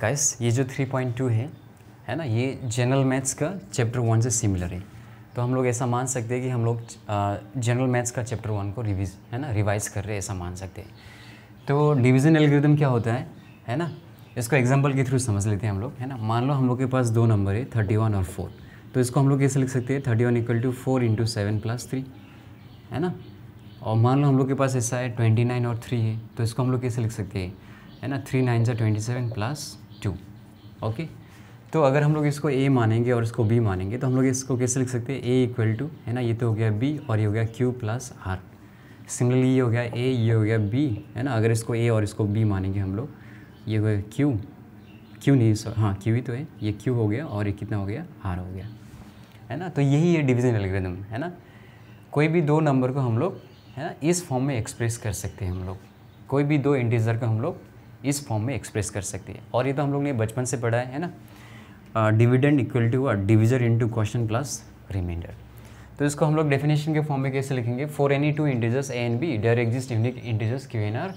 Guys ये जो 3.2 है ना, ये जनरल मैथ्स का चैप्टर 1 से सिमिलर है। तो हम लोग ऐसा मान सकते हैं कि हम लोग जनरल मैथ्स का चैप्टर 1 को रिवाइज़ कर रहे हैं, ऐसा मान सकते हैं। तो डिवीज़न एल्गोरिथम क्या होता है ना, इसको एग्जांपल के थ्रू समझ लेते हैं हम लोग, है ना। मान लो हम लोग के पास दो नंबर है 31 और 4, तो इसको हम लोग कैसे लिख सकते हैं, 31 = 4 × 7 + 3, है ना। और मान लो हम लोग के पास ऐसा है 29 और 3 है, तो इसको हम लोग कैसे लिख सकते हैं, है ना, 3 × 9 = 27 + 2। ओके, तो अगर हम लोग इसको a मानेंगे और इसको b मानेंगे तो हम लोग इसको कैसे लिख सकते हैं, a = है ना, ये तो हो गया b और ये हो गया q + r। सिमिलरली ये हो गया a, ये हो गया b, है ना। अगर इसको a और इसको b मानेंगे हम लोग, ये हो गया q नहीं, हाँ q ही तो है, ये q हो गया और ये कितना हो गया, r हो गया, है ना। तो यही है डिवीज़न एल्गोरिथम, है ना। कोई भी दो नंबर को हम लोग, है ना, इस फॉर्म में एक्सप्रेस कर सकते हैं हम लोग। कोई भी दो इंटीजर को हम लोग इस फॉर्म में एक्सप्रेस कर सकते हैं। और ये तो हम लोग ने बचपन से पढ़ा है ना, dividend equal to divisor into quotient plus remainder. तो इसको हम लोग डेफिनेशन के फॉर्म में कैसे लिखेंगे, for any two integers a and b there exist unique integers q and r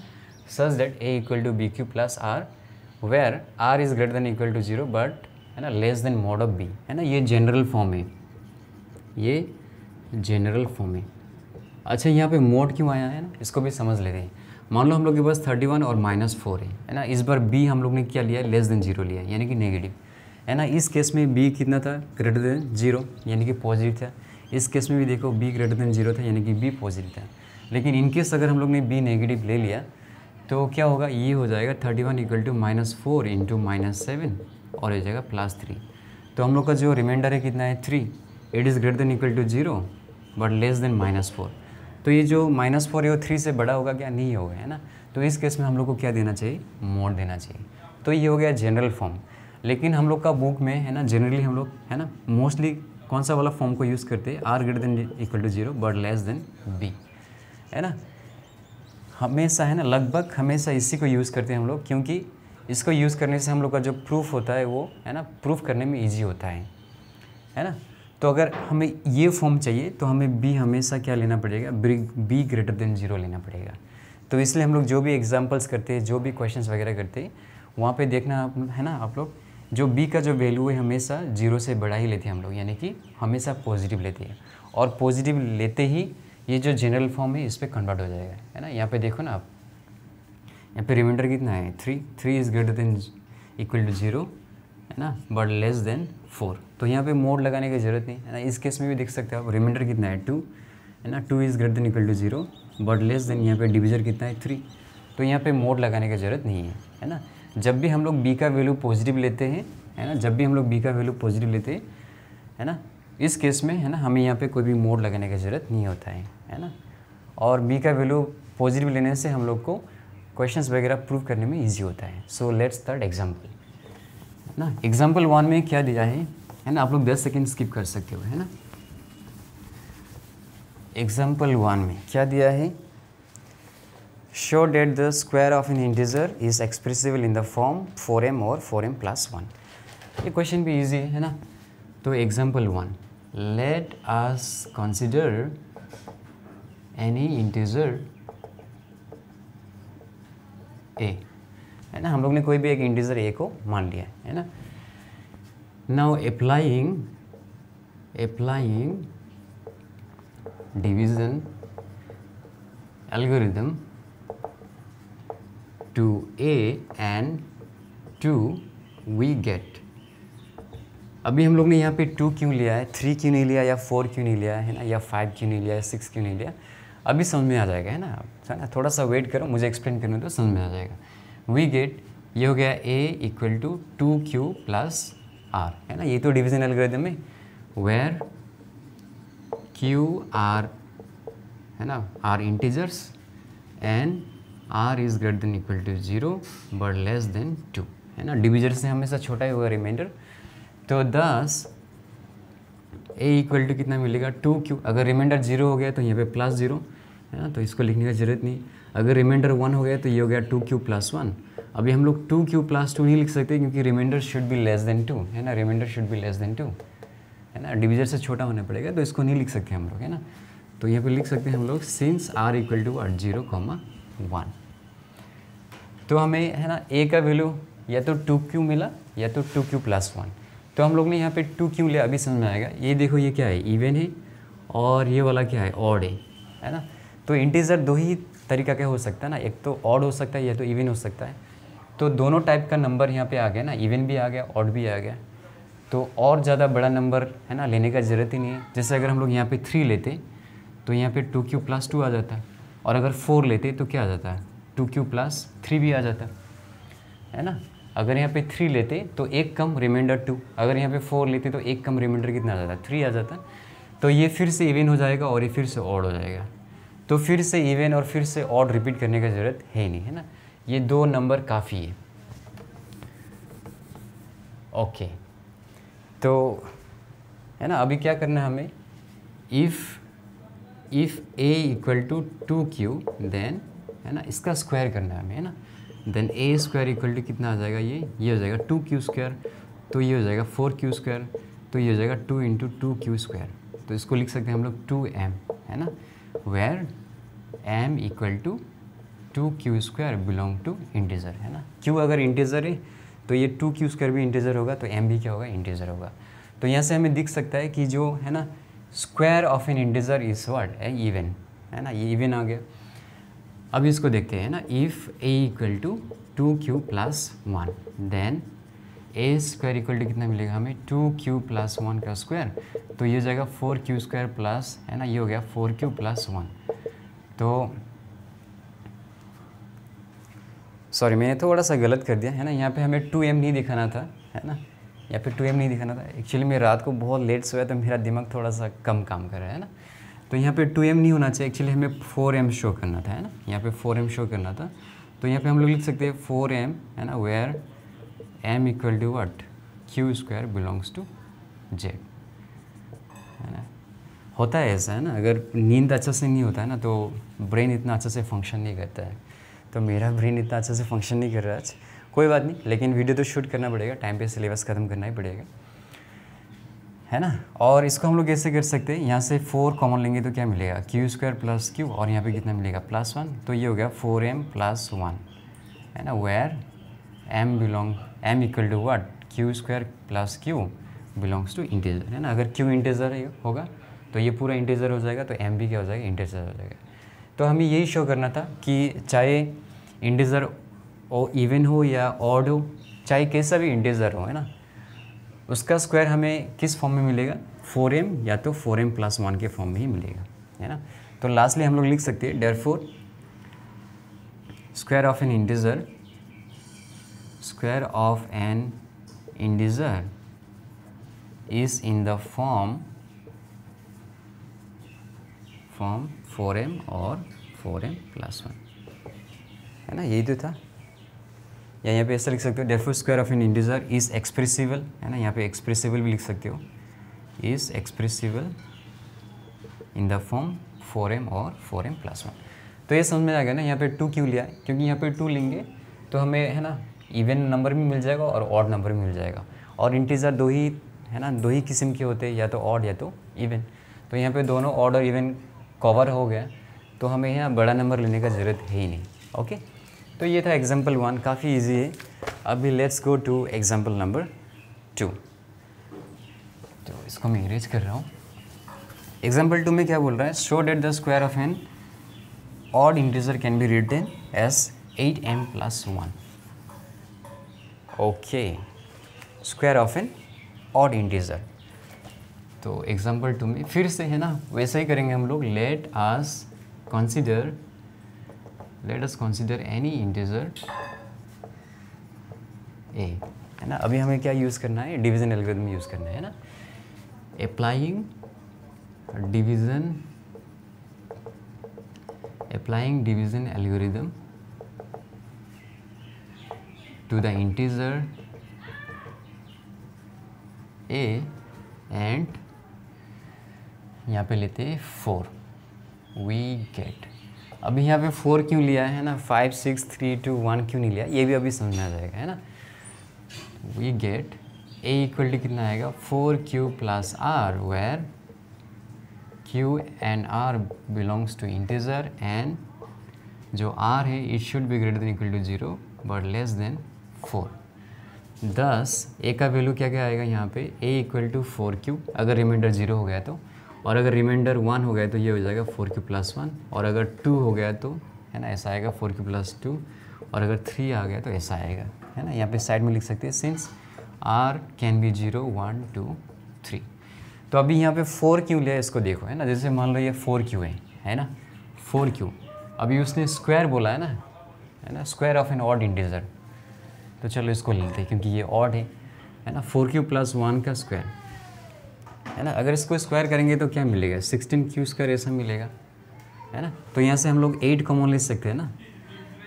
such that a = bq + r where r is greater than equal to 0 but, है ना, less than mod of b, है ना। ये general form है, ये general form है। अच्छा, यहाँ पे मोड क्यों आया है ना, इसको भी समझ लेते हैं। मान लो हम लोग के पास 31 और -4 है ना। इस बार b हम लोग ने क्या लिया है, लेस देन 0 लिया है, यानी कि नेगेटिव, है ना। इस केस में b कितना था, ग्रेटर देन 0, यानी कि पॉजिटिव था। इस केस में भी देखो b ग्रेटर देन 0 था, यानी कि b पॉजिटिव था। लेकिन इन केस अगर हम लोग ने b नेगेटिव ले लिया तो क्या होगा, ये हो जाएगा 31 = -4 × -7 और हो जाएगा +3। तो हम लोग का जो रिमाइंडर है कितना है, 3। It is greater than equal to 0 but less than -4। तो ये जो -4 है वो 3 से बड़ा होगा क्या, नहीं होगा, है ना। तो इस केस में हम लोग को क्या देना चाहिए, मोड देना चाहिए। तो ये हो गया जनरल फॉर्म। लेकिन हम लोग का बुक में, है ना, जनरली हम लोग, है ना, मोस्टली कौन सा वाला फॉर्म को यूज़ करते हैं, r > 0 but less then b, है ना। हमेशा, है ना, लगभग हमेशा इसी को यूज़ करते हैं हम लोग, क्योंकि इसको यूज़ करने से हम लोग का जो प्रूफ होता है वो, है ना, प्रूफ करने में ईजी होता है ना। तो अगर हमें ये फॉर्म चाहिए तो हमें b हमेशा क्या लेना पड़ेगा, b ग्रेटर देन 0 लेना पड़ेगा। तो इसलिए हम लोग जो भी एग्जांपल्स करते हैं, जो भी क्वेश्चंस वगैरह करते हैं, वहाँ पे देखना है ना आप लोग, जो b का जो वैल्यू है हमेशा 0 से बड़ा ही लेते हैं हम लोग, यानी कि हमेशा पॉजिटिव लेते हैं। और पॉजिटिव लेते ही ये जो जनरल फॉर्म है इस पर कन्वर्ट हो जाएगा, है ना। यहाँ पे देखो ना आप, यहाँ पे रिमाइंडर कितना है, 3 is greater than equal to 0, है ना, बट लेस देन 4। तो यहाँ पे मोड लगाने की ज़रूरत नहीं, है ना। इस केस में भी देख सकते हो आप, रिमाइंडर कितना है, 2, है ना, 2 is greater than equal to 0 but less than, यहाँ पे डिविजर कितना है, 3। तो यहाँ पे मोड लगाने की ज़रूरत नहीं है ना। जब भी हम लोग b का वैल्यू पॉजिटिव लेते हैं, है ना, जब भी हम लोग b का वैल्यू पॉजिटिव लेते हैं, है ना, इस केस में, है ना, हमें यहाँ पे कोई भी मोड लगाने की ज़रूरत नहीं होता है ना। और b का वैल्यू पॉजिटिव लेने से हम लोग को क्वेश्चंस वगैरह प्रूव करने में ईजी होता है। सो लेट्स स्टार्ट एग्जाम्पल, है ना। एग्जाम्पल 1 में क्या दिया है ना, आप लोग 10 सेकेंड स्किप कर सकते हो, है ना। एग्जाम्पल 1 में क्या दिया है, show that the square of N integer is expressible in the form 4m और 4m + 1। ये क्वेश्चन भी इजी है ना। तो example 1, let us consider any integer a, है ना। हम लोग ने कोई भी एक इंटीजर a को मान लिया है ना। Now applying division algorithm to a and 2 we get। अभी हम लोग ने यहाँ पे 2 क्यों लिया है, 3 क्यों नहीं लिया, या 4 क्यों नहीं लिया, है ना, या 5 क्यों नहीं लिया, या 6 क्यों नहीं लिया, अभी समझ में आ जाएगा, है ना। थोड़ा सा वेट करो, मुझे एक्सप्लेन करने दो, समझ में आ जाएगा। वी गेट, ये हो गया a = 2q + r, है ना। ये तो डिवीजन एल्गोरिथम है, वेयर q r, है ना, r integers and r is greater than equal to 0 but less than 2, है ना। डिविजर से हमेशा छोटा ही होगा रिमाइंडर। तो 10 a = कितना मिलेगा, 2q। अगर रिमाइंडर 0 हो गया तो यहाँ पे +0, है ना, तो इसको लिखने की ज़रूरत नहीं। अगर रिमाइंडर 1 हो गया तो ये हो गया 2q + 1। अभी हम लोग 2q + 2 नहीं लिख सकते, क्योंकि remainder should be less than 2, है ना, remainder should be less than 2, है ना। डिविजर से छोटा होना पड़ेगा, तो इसको नहीं लिख सकते हम लोग, है ना। तो यहाँ पे लिख सकते हैं हम लोग, सिंस r = 0, 1। तो हमें, है ना, a का वैल्यू या तो 2q मिला या तो 2q प्लस 1। तो हम लोग ने यहाँ पे 2q लिया, अभी समझ में आएगा। ये देखो ये क्या है, इवन है, और ये वाला क्या है, ऑड है ना। तो इंटीजर दो ही तरीका का हो सकता है ना, एक तो ऑड हो सकता है या तो इवन हो सकता है। तो दोनों टाइप का नंबर यहाँ पे आ गया ना, इवन भी आ गया, ऑड भी आ गया। तो और ज़्यादा बड़ा नंबर है ना लेने का ज़रूरत ही नहीं है। जैसे अगर हम लोग यहाँ पे 3 लेते तो यहाँ पे 2q प्लस 2 आ जाता है, और अगर 4 लेते तो क्या आ जाता है, 2q प्लस 3 भी आ जाता है ना। अगर यहाँ पे 3 लेते तो एक कम रिमाइंडर 2, अगर यहाँ पे 4 लेते तो एक कम रिमाइंडर कितना आ जाता है, 3 आ जाता है। तो ये फिर से इवन हो जाएगा और ये फिर से ऑड हो जाएगा। तो फिर से इवन और फिर से ऑड रिपीट करने की ज़रूरत है ही नहीं, है ना। ये 2 नंबर काफ़ी है। ओके, तो है ना, अभी क्या करना है हमें, if a equal to 2q then है ना इसका स्क्वायर करना है हमें, है ना। Then a square equal to कितना आ जाएगा, ये हो जाएगा 2q स्क्वायर, तो ये हो जाएगा 4q स्क्वायर, तो ये हो जाएगा 2 इंटू 2q स्क्वायर। तो इसको लिख सकते हैं हम लोग 2m, है ना, where m equal to 2q square belong to integer, है ना। q अगर इंटीजर है तो ये 2q स्क्वायर भी इंटीजर होगा, तो m भी क्या होगा, इंटीजर होगा। तो यहाँ से हमें दिख सकता है कि जो है ना square of N integer is what, even, है ना, ये इवन आ गया। अब इसको देखते हैं ना, if a equal to 2q plus 1 then a square equal to कितना मिलेगा हमें, 2q प्लस 1 का स्क्वायर, तो ये हो जाएगा 4q स्क्वायर प्लस, है ना, ये हो गया 4q प्लस 1। तो सॉरी मैंने थोड़ा सा गलत कर दिया, है ना, यहाँ पे हमें 2m नहीं दिखाना था, है ना, यहाँ पे 2m नहीं दिखाना था। एक्चुअली मैं रात को बहुत लेट सोया तो मेरा दिमाग थोड़ा सा कम काम कर रहा है ना। तो यहाँ पे 2m नहीं होना चाहिए, एक्चुअली हमें 4m शो करना था, है ना, यहाँ पे 4m शो करना था। तो यहाँ पे हम लोग लिख सकते हैं 4m, है ना, where m equal to what, q square belongs to z, है ना। होता है ऐसा, है ना, अगर नींद अच्छा से नहीं होता है ना तो ब्रेन इतना अच्छा से फंक्शन नहीं करता है। तो मेरा ब्रेन इतना अच्छा से फंक्शन नहीं कर रहा आज, कोई बात नहीं, लेकिन वीडियो तो शूट करना पड़ेगा, टाइम पे सिलेबस ख़त्म करना ही पड़ेगा, है ना। और इसको हम लोग कैसे कर सकते हैं, यहाँ से 4 कॉमन लेंगे तो क्या मिलेगा, q स्क्वायर प्लस q, और यहाँ पे कितना मिलेगा, प्लस 1, तो ये हो गया 4m प्लस 1, है ना, where m equal to what, q square plus q belongs to integer, है ना। अगर q इंटीजर होगा तो ये पूरा इंटीजर हो जाएगा, तो m भी क्या हो जाएगा, इंटीजर हो जाएगा। तो हमें यही शो करना था कि चाहे इंटीजर इवन हो या ऑड हो, चाहे कैसा भी इंटीजर हो, है ना, उसका स्क्वायर हमें किस फॉर्म में मिलेगा, 4m या तो 4m प्लस 1 के फॉर्म में ही मिलेगा, है ना। तो लास्टली हम लोग लिख सकते हैं therefore square of N integer is in the form 4m और 4m प्लस 1, है ना, यही तो था। या यहाँ पे ऐसा लिख सकते हो, therefore square of N integer is expressible, है ना, यहाँ पे एक्सप्रेसिबल भी लिख सकते हो, is expressible in the form 4m और 4m प्लस 1। तो ये समझ में आ गया ना, यहाँ पे 2 क्यों लिया है, क्योंकि यहाँ पे 2 लेंगे तो हमें, है ना, इवन नंबर भी मिल जाएगा और ऑड नंबर भी मिल जाएगा। और इंटीजर दो ही, है ना, दो ही किस्म के होते हैं, या तो ऑड या तो इवन। तो यहाँ पे दोनों ऑड और इवन कवर हो गया, तो हमें यहाँ बड़ा नंबर लेने का ज़रूरत है ही नहीं। ओके, तो ये था एग्जाम्पल 1, काफ़ी इजी है। अभी let's go to example number 2। तो इसको मैं इरेज कर रहा हूँ। एग्जाम्पल 2 में क्या बोल रहा है, show that the square of an odd integer can be written as 8m plus 1। Okay, square of an odd integer. तो एग्जाम्पल 2 में फिर से, है ना, वैसा ही करेंगे हम लोग। Let us consider any integer a, है ना। अभी हमें क्या यूज़ करना है, डिवीजन एल्गोरिथम यूज़ करना है ना। Applying division algorithm to the integer a and यहाँ पे लेते हैं 4, वी गेट। अभी यहाँ पे 4 क्यों लिया है ना, 5 6 3 2 1 क्यों नहीं लिया, ये भी अभी समझ में आ जाएगा, है ना। We get a equal to कितना आएगा, 4q plus r, where q and r belongs to integer, and जो r है it should be greater than equal to 0 but less than 4। 10 A का वैल्यू क्या क्या आएगा यहाँ पे, ए इक्वल टू 4q अगर रिमाइंडर 0 हो गया तो, और अगर रिमाइंडर 1 हो गया तो ये हो जाएगा 4q + 1, और अगर 2 हो गया तो है ना ऐसा आएगा 4q + 2, और अगर 3 आ गया तो ऐसा आएगा, है ना। यहाँ पे साइड में लिख सकते हैं सिंस r कैन बी 0 1 2 3। तो अभी यहाँ पे 4q लिया, इसको देखो, है ना। जैसे मान लो ये 4q है ना, 4q। अभी उसने स्क्वायर बोला है ना, square of an odd integer. तो चलो इसको लेते हैं क्योंकि ये ऑड है ना। 4q + 1 का स्क्वायर, है ना। अगर इसको स्क्वायर करेंगे तो क्या मिलेगा, 16q² ऐसा मिलेगा, है ना। तो यहाँ से हम लोग 8 कॉमन ले सकते हैं ना।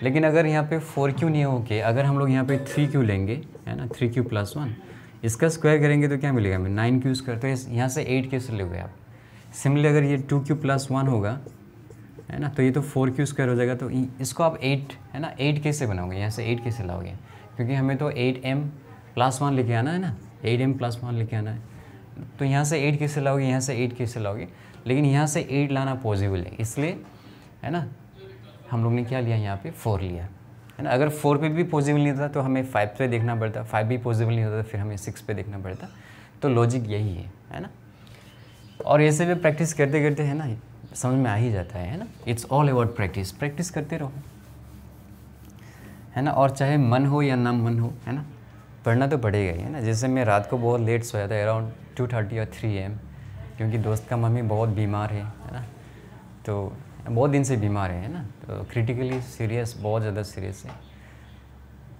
लेकिन अगर यहाँ पे 4q नहीं हो के अगर हम लोग यहाँ पे 3q लेंगे, है ना, 3q + 1, इसका स्क्वायर करेंगे तो क्या मिलेगा हमें, 9q²। तो यहाँ से 8 कैसे लोगे आप। सिमिलरली अगर ये 2q + 1 होगा, है ना, तो ये तो 4q² हो जाएगा। तो इसको आप 8, है ना, 8 कैसे बनाओगे, यहाँ से 8 कैसे लाओगे, क्योंकि हमें तो 8m + 1 लेके आना है ना, 8m + 1 लेके आना है। तो यहाँ से 8 कैसे लाओगे, यहाँ से 8 कैसे लाओगे। लेकिन यहाँ से 8 लाना पॉसिबल है, इसलिए, है ना, हम लोग ने क्या लिया, यहाँ पे 4 लिया, है ना। अगर 4 पे भी पॉसिबल नहीं था तो हमें 5 पे देखना पड़ता, 5 भी पॉसिबल नहीं होता तो फिर हमें 6 पे देखना पड़ता। तो लॉजिक यही है ना। और ऐसे भी प्रैक्टिस करते करते, है ना, समझ में आ ही जाता है ना। It's all about practice, practice करते रहो, है ना। और चाहे मन हो या ना मन हो, है ना, पढ़ना तो पड़ेगा ही, है ना। जैसे मैं रात को बहुत लेट सोया था, अराउंड 2:30 और 3 AM, क्योंकि दोस्त का मम्मी बहुत बीमार है ना। तो बहुत दिन से बीमार है ना, तो क्रिटिकली सीरियस, बहुत ज़्यादा सीरियस है।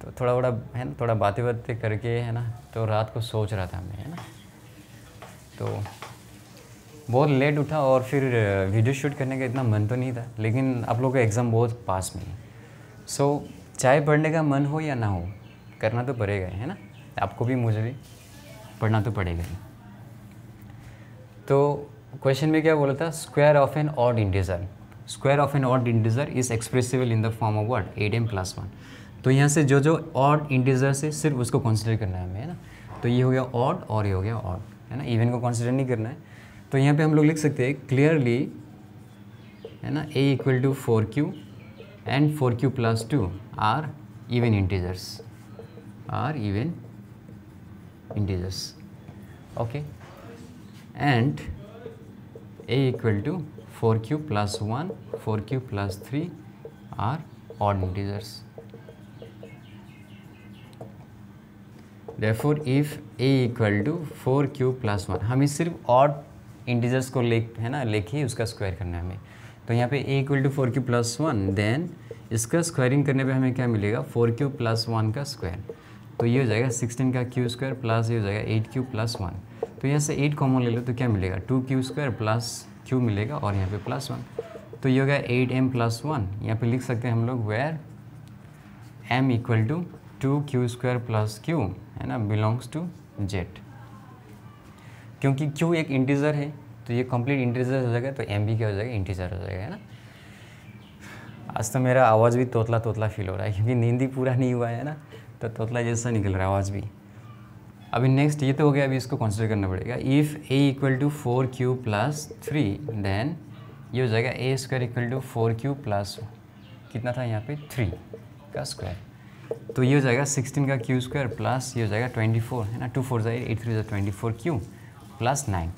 तो थोड़ा बड़ा, है ना, थोड़ा बातें बातें करके, है ना, तो रात को सोच रहा था मैं, है ना। तो बहुत लेट उठा और फिर वीडियो शूट करने का इतना मन तो नहीं था, लेकिन आप लोगों का एग्ज़ाम बहुत पास में है। सो चाहे पढ़ने का मन हो या ना हो, करना तो पड़ेगा, है ना। आपको भी मुझे भी पढ़ना तो पड़ेगा ही। तो क्वेश्चन में क्या बोला था, square of an odd integer, square of an odd integer is expressible in the form of what, 8m + 1। तो यहाँ से जो जो ऑड इंटीजर से सिर्फ उसको कंसीडर करना है हमें, है ना। तो ये हो गया ऑड और ये हो गया ऑड, है ना, इवन को कंसीडर नहीं करना है। तो यहाँ पे हम लोग लिख सकते हैं क्लियरली, है ना, a = 4q and 4q + 2 are even integers, okay. And a = 4q + 1 4q + 3 are odd integers. Therefore if a = 4q + 1, हमें सिर्फ ऑड इंटीजर्स को लेके उसका स्क्वायर करना है हमें। तो यहाँ पे a = 4q + 1, देन इसका स्क्वायरिंग करने पे हमें क्या मिलेगा, 4q + 1 का स्क्वायर। तो ये हो जाएगा 16 का q² प्लस ये हो जाएगा 8q + 1। तो यहाँ से 8 कॉमन ले लो तो क्या मिलेगा, 2q² + q मिलेगा और यहाँ पे +1। तो ये हो गया 8m + 1। यहाँ पे लिख सकते हैं हम लोग वेयर m = 2q² + q, है ना, बिलोंग्स टू z। क्योंकि q एक इंटीजर है तो ये कंप्लीट इंटीजर हो जाएगा, तो m भी क्या हो जाएगा, इंटीजर हो जाएगा, है ना। आज तो मेरा आवाज़ भी तोतला तोतला फील हो रहा है क्योंकि नींद ही पूरा नहीं हुआ है ना, तो तोतला जैसा निकल रहा है आवाज़ भी। अभी नेक्स्ट ये तो हो गया, अभी इसको कंसिडर करना पड़ेगा। इफ़ a = 4q + 3, देन ये हो जाएगा a² = 4q + कितना था यहाँ पे 3 का स्क्वायर। तो ये हो जाएगा 16 का q² प्लस ये हो जाएगा 24, है ना, 2 4 = 8 8 3 = 24q + 9।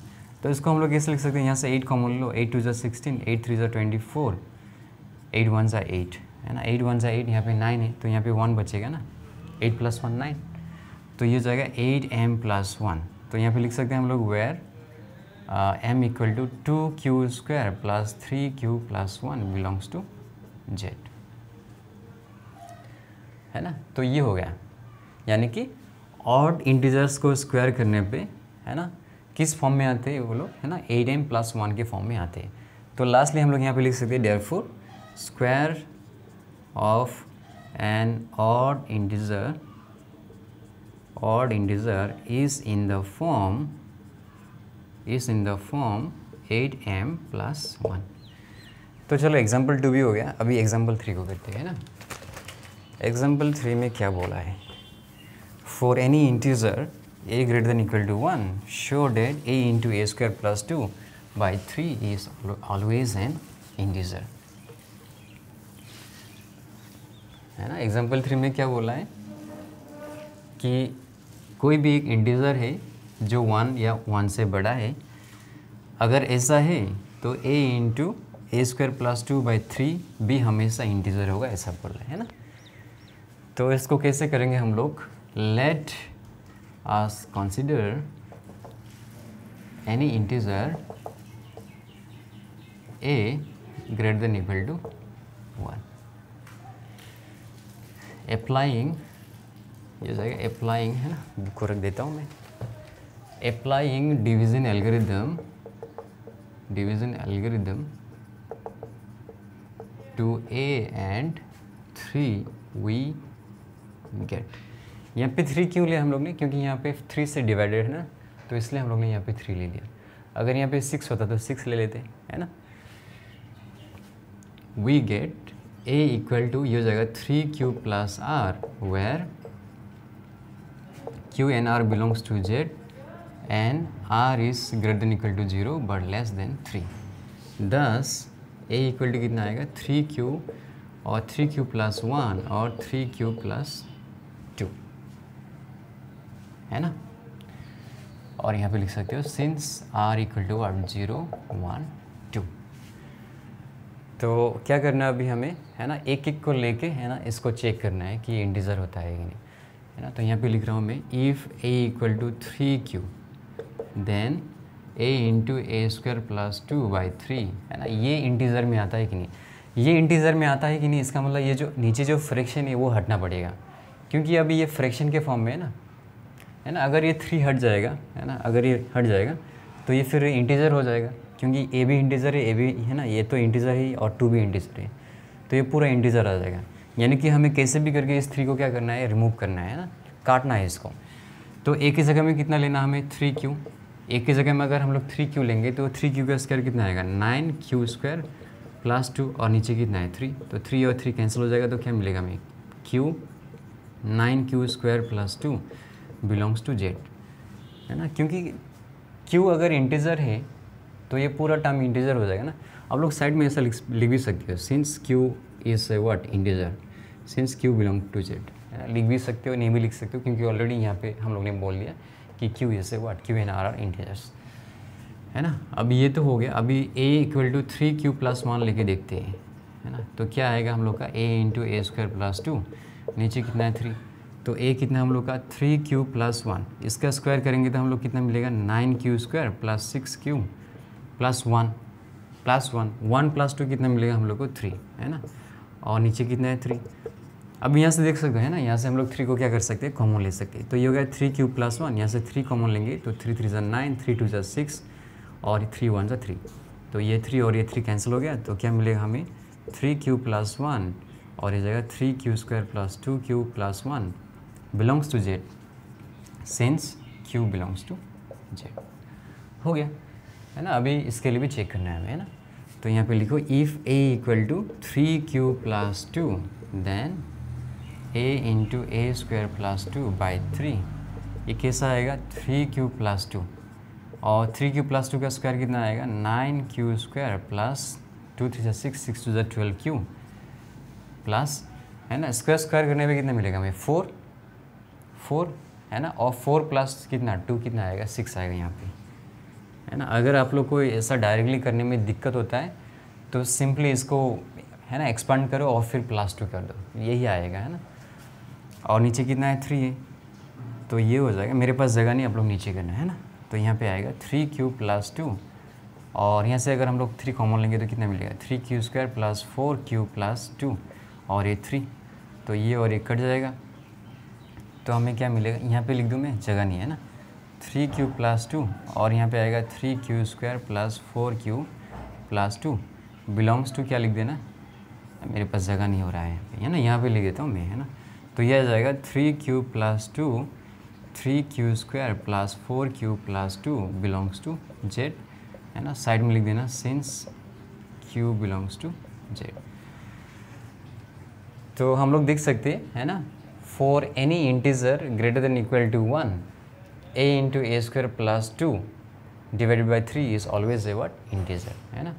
तो इसको हम लोग कैसे लिख सकते हैं, यहाँ से 8 कॉमन लो, 8 2 = 16, 8 3 = 24, 8 1 = 8, है ना, 8 1 = 8, यहाँ पे 9 है तो यहाँ पे 1 बचेगा ना, 8 + 1 9। तो ये हो जाएगा 8m + 1। तो यहाँ पे लिख सकते हैं हम लोग where m = 2q² + 3q + 1 belongs to z, है ना। तो ये हो गया, यानी कि ऑड इंटीजर्स को स्क्वायर करने पे, है ना, किस फॉर्म में आते हैं वो लोग, है ना, 8m + 1 के फॉर्म में आते हैं। तो लास्टली हम लोग यहाँ पे लिख सकते हैं therefore square of an odd integer is in the form 8m + 1। तो चलो एग्जाम्पल 2 भी हो गया, अभी एग्जाम्पल 3 को करते हैं ना। एग्जाम्पल 3 में क्या बोला है, for any integer a > 1 show that a × a² + 2 by 3 is always an integer, है ना। एग्जाम्पल 3 में क्या बोला है कि कोई भी एक इंटीजर है जो 1 या 1 से बड़ा है, अगर ऐसा है तो a into A square plus 2/3 भी हमेशा इंटीजर होगा, ऐसा बोल रहे हैं ना। तो इसको कैसे करेंगे हम लोग, let us consider any integer a greater than equal to 1, applying, ये जाएगा अप्लाइंग, है ना, बुक को रख देता हूँ मैं, applying division algorithm to a and 3 we get. यहाँ पे 3 क्यों लिया हम लोग ने, क्योंकि यहाँ पे 3 से डिवाइडेड है ना, तो इसलिए हम लोग ने यहाँ पे 3 ले लिया। अगर यहाँ पे 6 होता तो 6 ले लेते, है ना। We get a equal to, ये हो जाएगा 3q plus r, where q and r belongs to z and r is greater than equal to 0 but less than 3। thus a equal to कितना आएगा, 3q और 3q प्लस 1 और 3q plus 2, है ना। और यहाँ पे लिख सकते हो सिंस r इक्वल टू 0 1 2। तो क्या करना है अभी हमें, है ना, एक एक को लेके, है ना, इसको चेक करना है कि इंटीजर होता है कि नहीं, है ना। तो यहाँ पे लिख रहा हूँ मैं, if a equal to 3q देन a into A square plus 2/3, है ना। ये इंटीजर में आता है कि नहीं, ये इंटीजर में आता है कि नहीं, इसका मतलब ये जो नीचे जो फ्रैक्शन है वो हटना पड़ेगा, क्योंकि अभी ये फ्रैक्शन के फॉर्म में है ना। अगर ये 3 हट जाएगा, है ना, अगर ये हट जाएगा तो ये फिर इंटीजर हो जाएगा, क्योंकि a भी इंटीजर है, a भी, है ना, ये तो इंटीजर है और 2 भी इंटीजर है, तो ये पूरा इंटीजर आ जाएगा। यानी कि हमें कैसे भी करके इस 3 को क्या करना है, रिमूव करना है ना, काटना है इसको। तो a की जगह में कितना लेना हमें, 3q। a की जगह में अगर हम लोग 3q लेंगे तो 3q का स्क्वायर कितना आएगा, 9q स्क्वायर प्लस 2, और नीचे कितना है 3, तो 3 और 3 कैंसिल हो जाएगा, तो क्या मिलेगा हमें, q 9q square plus 2 belongs to z, है ना। क्योंकि q अगर इंटीजर है तो ये पूरा टर्म इंटीजर हो जाएगा ना। आप लोग साइड में ऐसा लिख भी सकते हो, since q is what, integer, since q belong to z, लिख भी सकते हो, नहीं भी लिख सकते हो, क्योंकि ऑलरेडी यहाँ पे हम लोग ने बोल दिया कि q is what, q and r are integers, है ना। अब ये तो हो गया, अभी a equal to 3q plus 1 लेके देखते हैं, है ना। तो क्या आएगा हम लोग का, a into A square plus 2, नीचे कितना है 3, तो a कितना हम लोग का 3q प्लस 1, इसका स्क्वायर करेंगे तो हम लोग कितना मिलेगा, 9q square plus 6q plus 1 plus 1 plus 2 कितना मिलेगा हम लोग को 3, है ना। और नीचे कितना है 3। अब यहाँ से देख सकते हैं ना, यहाँ से हम लोग 3 को क्या कर सकते हैं, कॉमन ले सकते हैं। तो ये हो गया 3q प्लस 1, यहाँ से 3 कॉमन लेंगे तो 3 3 ज़ा 9, 3 2 ज़ा 6 और 3 1 ज़ा 3, तो ये 3 और ये 3 कैंसिल हो गया, तो क्या मिलेगा हमें 3q प्लस 1 और ये जगह 3q square plus 2q plus 1 belongs to z, since q belongs to z, हो गया, है ना। अभी इसके लिए भी चेक करना है हमें, है ना। तो यहाँ पे लिखो, if a equal to 3q plus 2 then a into A square plus 2/3, ये कैसा आएगा, 3q प्लस 2, और 3q प्लस 2 का स्क्वायर कितना आएगा, 9q स्क्वायर प्लस 2 3 ज़ा 6, 6 2 ज़ा 12q प्लस, है ना, स्क्वायर करने पे कितना मिलेगा हमें, 4, है ना। और 4 प्लस कितना 2 कितना आएगा, 6 आएगा यहाँ पे, है ना। अगर आप लोग को ऐसा डायरेक्टली करने में दिक्कत होता है तो सिंपली इसको, है ना, एक्सपांड करो और फिर प्लस 2 कर दो, यही आएगा, है ना। और नीचे कितना है 3 है, तो ये हो जाएगा, मेरे पास जगह नहीं, आप लोग नीचे करना है ना। तो यहाँ पे आएगा 3q प्लस 2, और यहाँ से अगर हम लोग 3 कॉमन लेंगे तो कितना मिलेगा, 3q square plus 4q plus 2 और ये 3, तो ये और ये कट जाएगा, तो हमें क्या मिलेगा, यहाँ पे लिख दूँ मैं, जगह नहीं है ना, 3q प्लस 2 और यहाँ पे आएगा 3q square plus 4q plus 2 belongs to, क्या लिख देना, मेरे पास जगह नहीं हो रहा है यहाँ पे, है ना, यहाँ पे लिख देता हूँ मैं, है ना। तो यह आ जाएगा 3q plus 2 3q square plus 4q plus 2 belongs to z, है ना। साइड में लिख देना, since q belongs to z। तो हम लोग देख सकते हैं, है ना, for any integer greater than equal to 1 a into A square plus 2 divided by 3 is always a what, integer, है ना।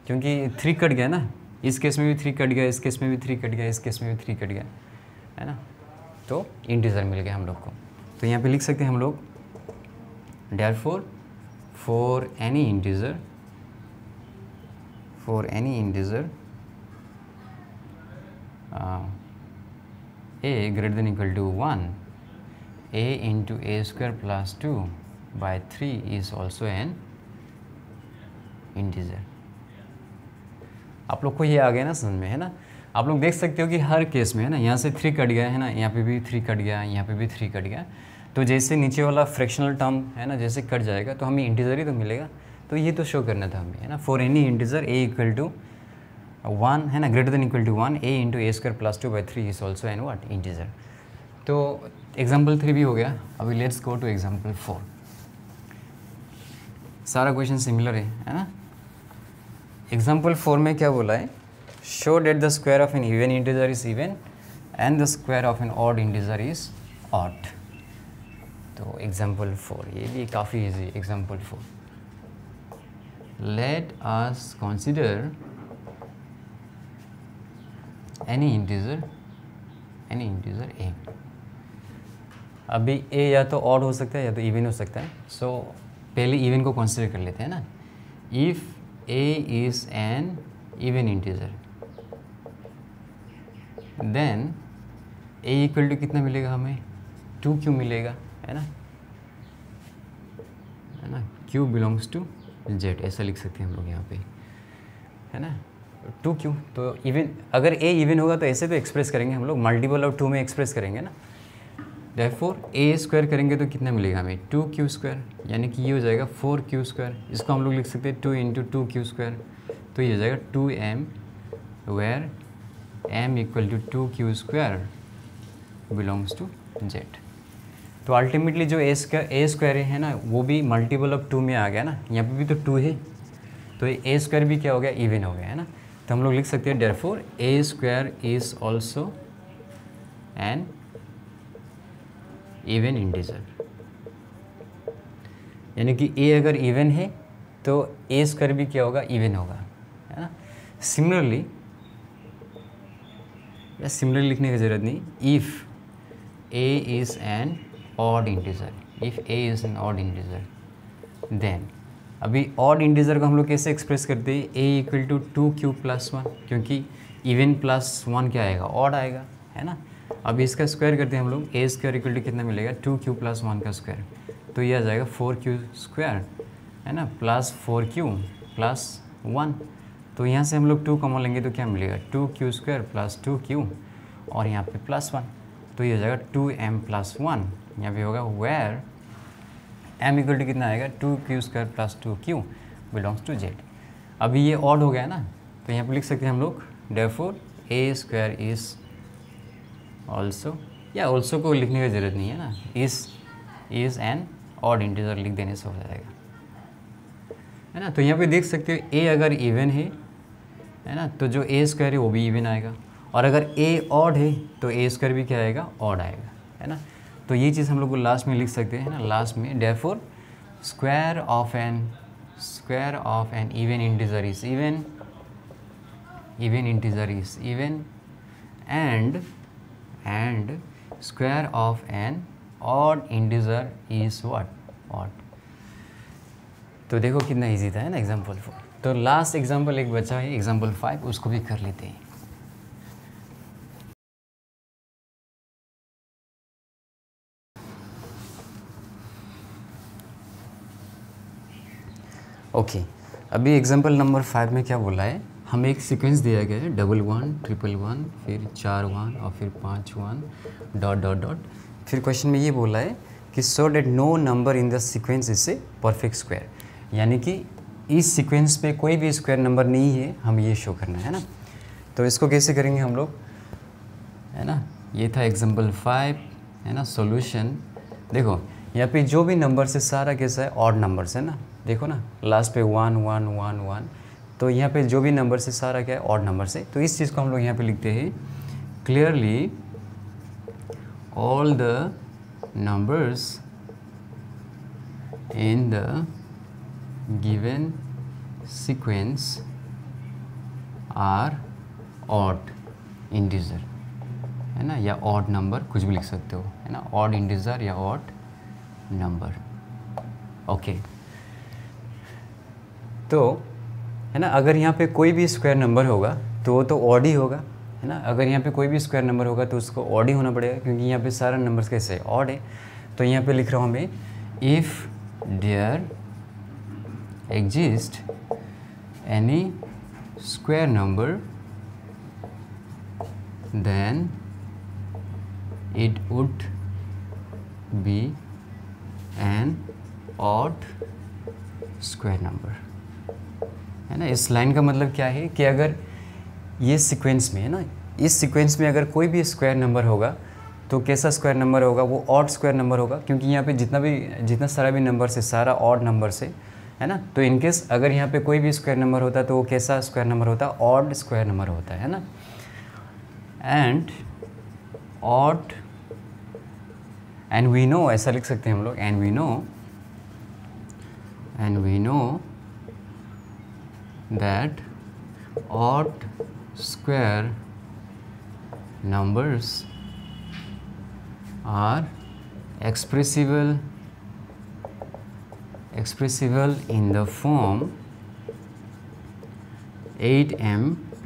क्योंकि 3 कट गया ना, इस केस में भी 3 कट गया, इस केस में भी 3 कट गया, इस केस में भी 3 कट गया, है ना। तो इंटीजर मिल गया हम लोग को। तो यहाँ पे लिख सकते हैं हम लोग therefore for any integer a greater than equal to 1, a into a square plus 2 by 3 is also an integer। आप लोग को ये आ गया ना समझ में, है ना। आप लोग देख सकते हो कि हर केस में, है ना, यहाँ से 3 कट गया है ना, यहाँ पे भी 3 कट गया, यहाँ पे भी 3 कट गया। तो जैसे नीचे वाला फ्रैक्शनल टर्म है ना जैसे कट जाएगा तो हमें इंटीजर ही तो मिलेगा। तो ये तो शो करना था हमें, है ना। For any integer a equal to 1, है ना, greater than equal to 1, a into A square plus 2 by 3 is also an what integer. तो एग्जाम्पल 3 भी हो गया। अभी लेट्स गो टू एग्जाम्पल 4। सारा क्वेश्चन सिमिलर है ना। एग्जाम्पल 4 में क्या बोला है, show that the square of an even integer is even and the square of an odd integer is odd. तो एग्जाम्पल 4 ये भी काफ़ी easy. Example 4, let us consider any integer a। अभी a या तो ऑड हो सकता है या तो इवन हो सकता है। सो पहले इवन को कंसीडर कर लेते हैं ना। If a is an even integer then a equal to कितना मिलेगा हमें, 2q मिलेगा, है ना, q बिलोंग्स टू z, ऐसा लिख सकते हैं हम लोग यहाँ पे, है ना। 2q तो इवन, अगर a इवन होगा तो ऐसे तो एक्सप्रेस करेंगे हम लोग, मल्टीपल ऑफ 2 में एक्सप्रेस करेंगे ना। देयरफॉर a स्क्वायर करेंगे तो कितना मिलेगा हमें, 2q स्क्वायर, यानी कि ये हो जाएगा 4q स्क्वायर। इसको हम लोग लिख सकते हैं 2 इंटू 2q स्क्वायर, तो ये हो जाएगा 2m, where m equal to 2q square belongs to z। तो अल्टीमेटली जो a स्क्वायर है ना वो भी मल्टीपल ऑफ 2 में आ गया ना। यहाँ पे भी तो 2 है, तो a स्क्वायर भी क्या हो गया, इवन हो गया, है ना। तो हम लोग लिख सकते हैं therefore a square is also N even integer, यानी कि a अगर इवन है तो a स्क्वायर भी क्या होगा, इवन होगा, है ना। सिमिलरली लिखने की ज़रूरत नहीं। If a is an odd integer, if a is an odd integer then, अभी ऑड इंटीजर को हम लोग कैसे एक्सप्रेस करते हैं, a equal to 2q plus 1, क्योंकि इवन प्लस 1 क्या आएगा, ऑड आएगा, है ना। अभी इसका स्क्वायर करते हैं हम लोग, a स्क्वायर इक्वल टू कितना मिलेगा, 2q प्लस 1 का स्क्वायर, तो ये आ जाएगा 4q स्क्वायर, है ना, प्लस 4q प्लस 1। तो यहाँ से हम लोग 2 कॉमन लेंगे तो क्या मिलेगा, 2q स्क्वायर प्लस 2q और यहाँ पे प्लस 1, तो ये हो जाएगा 2m प्लस 1। यहाँ पे होगा वेयर m इक्वल टू कितना आएगा, 2q square plus 2q belongs to z। अभी ये ऑड हो गया ना, तो यहाँ पे लिख सकते हैं हम लोग therefore a square is also, या ऑल्सो को लिखने की ज़रूरत नहीं है ना, इज़ एन ऑड इंटीजर लिख देने से हो जाएगा, है ना। तो यहाँ पे देख सकते हो a अगर इवन है ना, तो जो a स्क्वायर है वो भी इवन आएगा, और अगर a ऑड है तो a स्क्वायर भी क्या आएगा, ऑड आएगा, है ना। तो ये चीज़ हम लोग को लास्ट में लिख सकते हैं ना, लास्ट में therefore square of an even integer is even and square of an odd integer is what, odd. तो देखो कितना इजी था, है ना, एग्जाम्पल 4। तो लास्ट एग्जाम्पल एक बचा है, एग्जाम्पल 5, उसको भी कर लेते हैं। ओके अभी एग्जाम्पल नंबर 5 में क्या बोला है, हमें एक सीक्वेंस दिया गया है 1 1 1 1 1, फिर 4 1 और फिर 5 1 डॉट डॉट डॉट। फिर क्वेश्चन में ये बोला है कि so that no number in the sequence is a perfect square, यानी कि इस सीक्वेंस पे कोई भी स्क्वायर नंबर नहीं है, हम ये शो करना है ना। तो इसको कैसे करेंगे हम लोग, है ना। ये था एग्जाम्पल 5, है ना। सॉल्यूशन देखो, यहाँ पे जो भी नंबर्स है सारा कैसा है, ऑड नंबर्स है ना। देखो ना लास्ट पे 1 1 1 1, तो यहाँ पे जो भी नंबर्स है सारा क्या है, ऑड नंबर्स है। तो इस चीज़ को हम लोग यहाँ पे लिखते हैं clearly all the numbers in the given sequence are odd integer, है ना, या ऑड नंबर, कुछ भी लिख सकते हो, है ना, ऑड इंटीजर या ऑड नंबर। ओके, तो है ना, अगर यहाँ पे कोई भी स्क्वायर नंबर होगा तो वो तो ऑड ही होगा, है ना। अगर यहाँ पे कोई भी स्क्वायर नंबर होगा तो उसको ऑड ही होना पड़ेगा, क्योंकि यहाँ पे सारा नंबर्स कैसे ऑड है। तो यहाँ पे लिख रहा हूँ मैं, if there exist any square number then it would be an odd square number, है ना। इस लाइन का मतलब क्या है कि अगर ये सीक्वेंस में, है ना, इस सीक्वेंस में अगर कोई भी स्क्वायर नंबर होगा तो कैसा स्क्वायर नंबर होगा, वो ऑड स्क्वायर नंबर होगा, क्योंकि यहाँ पे जितना सारा भी नंबर है सारा ऑड नंबर से, है ना। तो इनकेस अगर यहाँ पे कोई भी स्क्वायर नंबर होता तो वो कैसा स्क्वायर नंबर होता, ऑड स्क्वायर नंबर होता है ना। And odd, and we know, ऐसा लिख सकते हैं हम लोग, and we know that odd square numbers are expressible in the form 8m +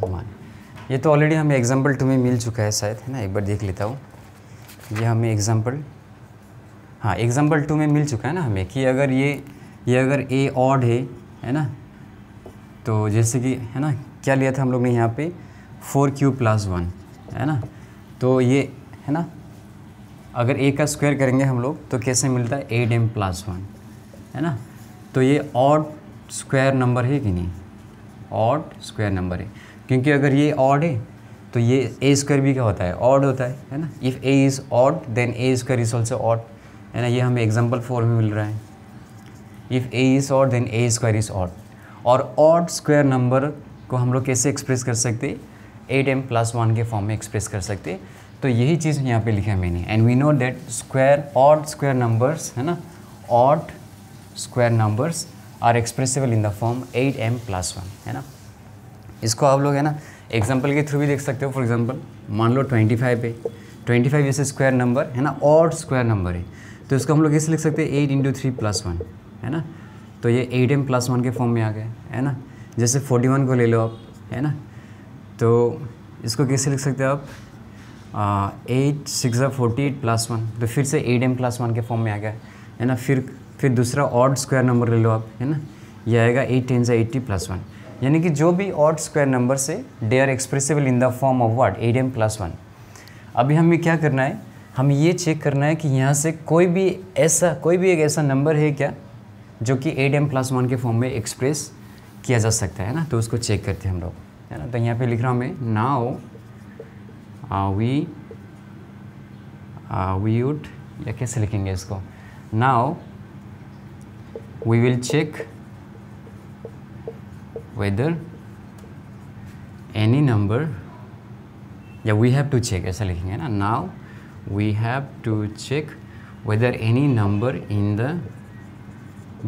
1। ये तो ऑलरेडी हमें एग्जाम्पल 2 में मिल चुका है शायद, है ना। एक बार देख लेता हूँ, ये हमें एग्जाम्पल 2 में मिल चुका है ना हमें, कि अगर ये अगर a ऑड है ना, तो जैसे कि, है ना, क्या लिया था हम लोग ने यहाँ पे 4q + 1, है ना। तो ये, है ना, अगर a का स्क्वायर करेंगे हम लोग तो कैसे मिलता है, 8m + 1, है ना। तो ये ऑड स्क्वायर नंबर है कि नहीं, ऑड स्क्वायर नंबर है, क्योंकि अगर ये ऑड है तो ये a स्क्वायर भी क्या होता है, ऑड होता है ना। If a is odd then a square is also odd, है ना। ये हमें एग्जाम्पल 4 में मिल रहा है, if a is odd then a square is odd. और ऑड स्क्वायर नंबर को हम लोग कैसे एक्सप्रेस कर सकते, 8m + 1 के फॉर्म में एक्सप्रेस कर सकते। तो यही चीज़ यहाँ पे लिखा है मैंने, and we know that odd square numbers, है ना, odd square numbers are expressible in the form 8m + 1, है ना। इसको आप लोग, है ना, एग्जाम्पल के थ्रू भी देख सकते हो। फॉर एग्जांपल मान लो 25 है, 25 जैसे स्क्वायर नंबर, है ना, ऑड स्क्वायर नंबर है, तो इसको हम लोग कैसे लिख सकते हैं, 8 × 3 + 1, है ना। तो ये 8m + 1 के फॉर्म में आ गया, है ना। जैसे 41 को ले लो आप, है ना, तो इसको कैसे लिख सकते हो आप, 8 × 6 = 48 + 1, तो फिर से 8m + 1 के फॉर्म में आ गया, है ना। फिर दूसरा ऑड स्क्वायर नंबर ले लो आप, है ना, ये आएगा 8 × 10 = 80 + 1। यानी कि जो भी ऑड स्क्वायर नंबर से they are expressible in the form of what, 8m + 1। अभी हमें क्या करना है, हमें ये चेक करना है कि यहाँ से कोई भी एक ऐसा नंबर है क्या जो कि 8m + 1 के फॉर्म में एक्सप्रेस किया जा सकता है ना। तो उसको चेक करते हैं हम लोग, है ना। तो यहाँ पे लिख रहा हूँ मैं, नाउ वी वुड, या कैसे लिखेंगे इसको, now we will check whether any number, या we have to check, ऐसा लिखेंगे ना। now we have to check whether any number in the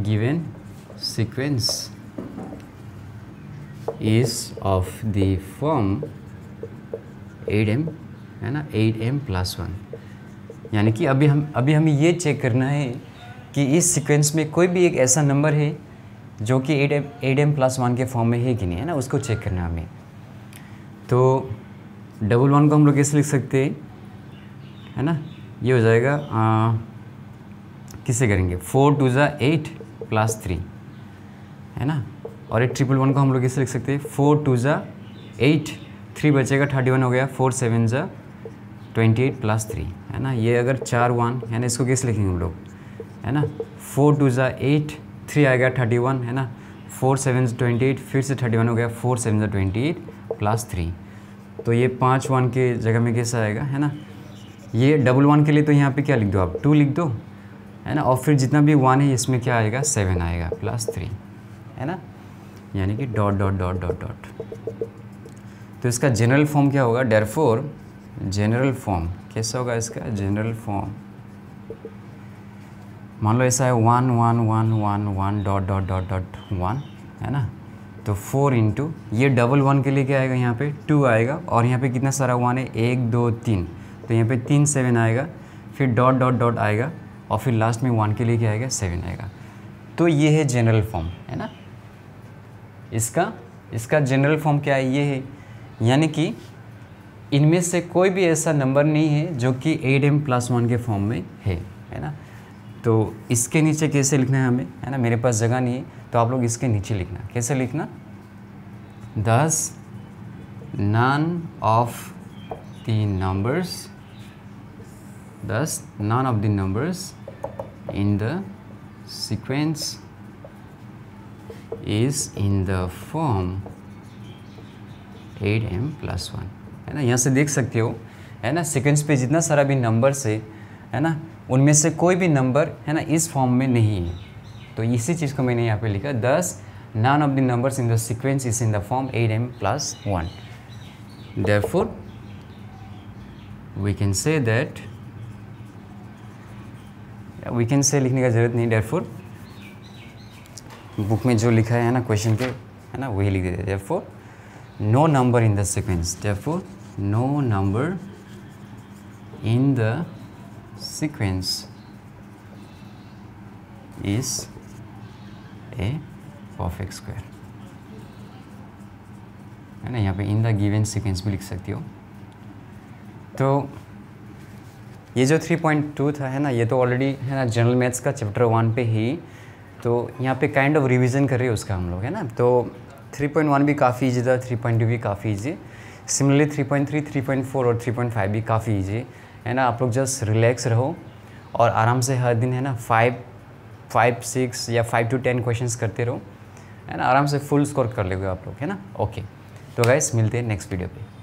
given sequence is of the form 8m, है ना, 8m + 1। यानी कि अभी हमें ये चेक करना है कि इस सीक्वेंस में कोई भी एक ऐसा नंबर है जो कि 8m + 1 के फॉर्म में है कि नहीं, है ना, उसको चेक करना है हमें। तो 11 को हम लोग कैसे लिख सकते हैं, है ना, ये हो जाएगा, किससे करेंगे, 4 × 2 = 8 + 3, है ना। और 811 को हम लोग कैसे लिख सकते हैं, 4 × 2 = 8, 3 बचेगा, 31 हो गया, 4 × 7 = 28 + 3, है ना। ये अगर 4 1, है ना, इसको कैसे लिखेंगे हम लोग, है ना, 4 × 2 = 8, 3 आएगा 31, है ना, 4 × 7 = 28, फिर से 31 हो गया, 4 × 7 = 28 + 3। तो ये 5 1 के जगह में कैसा आएगा, है ना। ये 11 के लिए तो यहाँ पे क्या लिख दो आप, 2 लिख दो, है ना। और फिर जितना भी 1 है इसमें क्या आएगा, 7 आएगा + 3, है ना। यानी कि ... तो इसका जनरल फॉर्म क्या होगा, देयरफॉर जनरल फॉर्म कैसा होगा इसका, जनरल फॉर्म मान लो ऐसा है 1 1 1 1 1 ... 1, है ना। तो 4 इंटू ये डबल 1 के लिए क्या आएगा, यहाँ पे 2 आएगा, और यहाँ पे कितना सारा 1 है, 1 2 3, तो यहाँ पे 3 7 आएगा, फिर डॉट डॉट डॉट आएगा, और फिर लास्ट में 1 के लिए क्या आएगा, 7 आएगा। तो ये है जनरल फॉर्म, है ना। इसका जनरल फॉर्म क्या है, ये है, यानी कि इनमें से कोई भी ऐसा नंबर नहीं है जो कि 8m+1 के फॉर्म में है ना। तो इसके नीचे कैसे लिखना है हमें, है ना, मेरे पास जगह नहीं है, तो आप लोग इसके नीचे लिखना। कैसे लिखना, thus none of the numbers in the sequence is in the form 8m+1, है ना। यहाँ से देख सकते हो, है ना, सीक्वेंस पे जितना सारा भी नंबर्स है ना, उनमें से कोई भी नंबर, है ना, इस फॉर्म में नहीं है। तो इसी चीज़ को मैंने यहाँ पे लिखा, thus none of the numbers in the sequence is in the form 8m+1. Therefore we can say that, लिखने का ज़रूरत नहीं, therefore बुक में जो लिखा है ना क्वेश्चन के, है ना, वही लिख देते। therefore no number in the sequence, therefore no number in the sequence is a perfect square, है ना। यहाँ पे इन द गिवन सीक्वेंस भी लिख सकती हो। तो ये जो 3.2 था, है ना, ये तो ऑलरेडी, है ना, जनरल मैथ्स का चैप्टर 1 पे ही, तो यहाँ पे काइंड ऑफ रिवीजन कर रहे हैं उसका हम लोग, है ना। तो 3.1 भी काफ़ी ईजी था, 3.2 भी काफ़ी ईजी, सिमिलरली 3.3, 3.4 और 3.5 भी काफ़ी ईजी, है ना। आप लोग जस्ट रिलैक्स रहो और आराम से हर दिन, है ना, 5, 6 या 5 to 10 क्वेश्चंस करते रहो, है ना, आराम से फुल स्कोर कर लोगे आप लोग, है ना। ओके, तो गाइस मिलते हैं नेक्स्ट वीडियो पे।